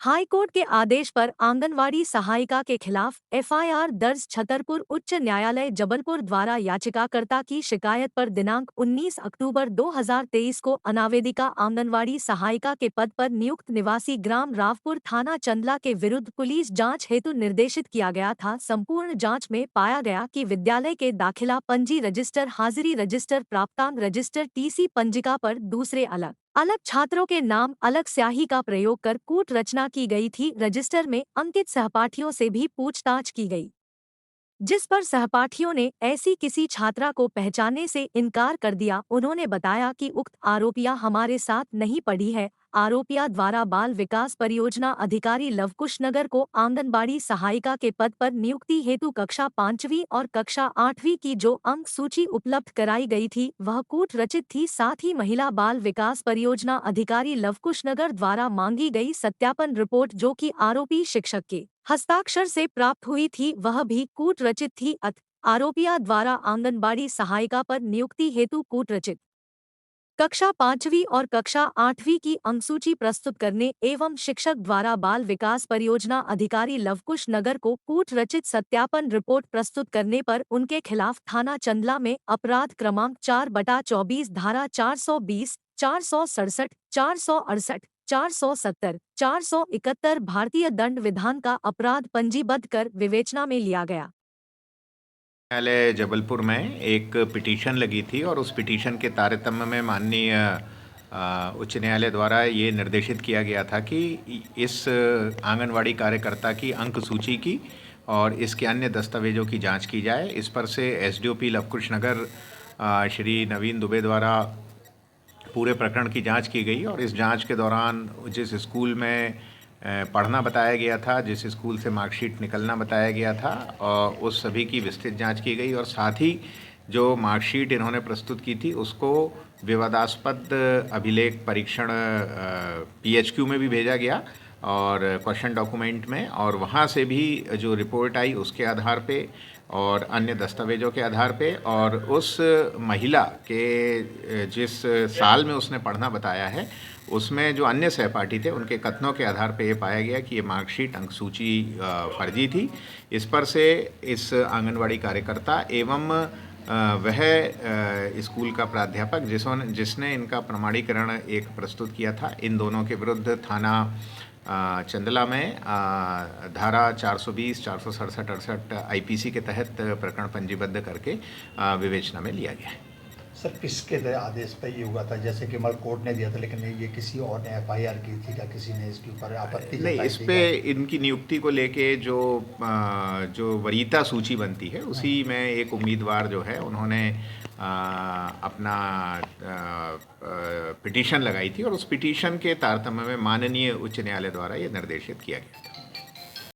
High court के आदेश पर आंगनवाड़ी सहायिका के खिलाफ एफआईआर दर्ज। छतरपुर उच्च न्यायालय जबलपुर द्वारा याचिकाकर्ता की शिकायत पर दिनांक 19 अक्टूबर 2023 को अनावेदिका आंगनवाड़ी सहायिका के पद पर नियुक्त निवासी ग्राम रावपुर थाना चंदला के विरुद्ध पुलिस जांच हेतु निर्देशित किया गया था। संपूर्ण जांच में पाया गया कि विद्यालय के दाखिला पंजी रजिस्टर, हाजिरी रजिस्टर, प्राप्तांक रजिस्टर, टीसी पंजिका पर दूसरे अलग अलग छात्रों के नाम अलग स्याही का प्रयोग कर कूट रचना की गई थी। रजिस्टर में अंकित सहपाठियों से भी पूछताछ की गई, जिस पर सहपाठियों ने ऐसी किसी छात्रा को पहचानने से इनकार कर दिया। उन्होंने बताया कि उक्त आरोपियां हमारे साथ नहीं पढ़ी है। आरोपिया द्वारा बाल विकास परियोजना अधिकारी लवकुश नगर को आंगनबाड़ी सहायिका के पद पर नियुक्ति हेतु कक्षा 5वीं और कक्षा 8वीं की जो अंक सूची उपलब्ध कराई गई थी वह कूट रचित थी। साथ ही महिला बाल विकास परियोजना अधिकारी लवकुश नगर द्वारा मांगी गई सत्यापन रिपोर्ट जो कि आरोपी शिक्षक के हस्ताक्षर से प्राप्त हुई थी वह भी कूट रचित थी। आरोपिया द्वारा आंगनबाड़ी सहायिका पर नियुक्ति हेतु कूट रचित कक्षा 5वीं और कक्षा 8वीं की अंकसूची प्रस्तुत करने एवं शिक्षक द्वारा बाल विकास परियोजना अधिकारी लवकुश नगर को कूट रचित सत्यापन रिपोर्ट प्रस्तुत करने पर उनके खिलाफ थाना चंदला में अपराध क्रमांक 4/24 धारा 420, 467, 468, 470, 471 भारतीय दंड विधान का अपराध पंजीबद्ध कर विवेचना में लिया गया। न्यायालय जबलपुर में एक पिटीशन लगी थी और उस पिटीशन के तारतम्य में माननीय उच्च न्यायालय द्वारा ये निर्देशित किया गया था कि इस आंगनवाड़ी कार्यकर्ता की अंक सूची की और इसके अन्य दस्तावेजों की जांच की जाए। इस पर से एसडीओपी लवकुश नगर श्री नवीन दुबे द्वारा पूरे प्रकरण की जांच की गई और इस जांच के दौरान जिस स्कूल में पढ़ना बताया गया था, जिस स्कूल से मार्कशीट निकलना बताया गया था, और उस सभी की विस्तृत जांच की गई और साथ ही जो मार्कशीट इन्होंने प्रस्तुत की थी उसको विवादास्पद अभिलेख परीक्षण पीएचक्यू में भी भेजा गया और क्वेश्चन डॉक्यूमेंट में, और वहाँ से भी जो रिपोर्ट आई उसके आधार पे और अन्य दस्तावेजों के आधार पे और उस महिला के जिस साल में उसने पढ़ना बताया है उसमें जो अन्य सहपाठी थे उनके कथनों के आधार पे ये पाया गया कि ये मार्कशीट अंक सूची फर्जी थी। इस पर से इस आंगनवाड़ी कार्यकर्ता एवं वह स्कूल का प्राध्यापक जिसने इनका प्रमाणीकरण एक प्रस्तुत किया था, इन दोनों के विरुद्ध थाना चंदला में धारा 420, 467, 68 आईपीसी के तहत प्रकरण पंजीबद्ध करके विवेचना में लिया गया है। सर, किसके आदेश पर ये हुआ था? जैसे कि हमारे कोर्ट ने दिया था, लेकिन ये किसी और ने एफआईआर की थी क्या? किसी ने इसके ऊपर आपत्ति नहीं, इस पे इनकी नियुक्ति को लेके जो वरीयता सूची बनती है उसी में एक उम्मीदवार जो है उन्होंने अपना पिटीशन लगाई थी और उस पिटीशन के तारतम्य में माननीय उच्च न्यायालय द्वारा ये निर्देशित किया गया था।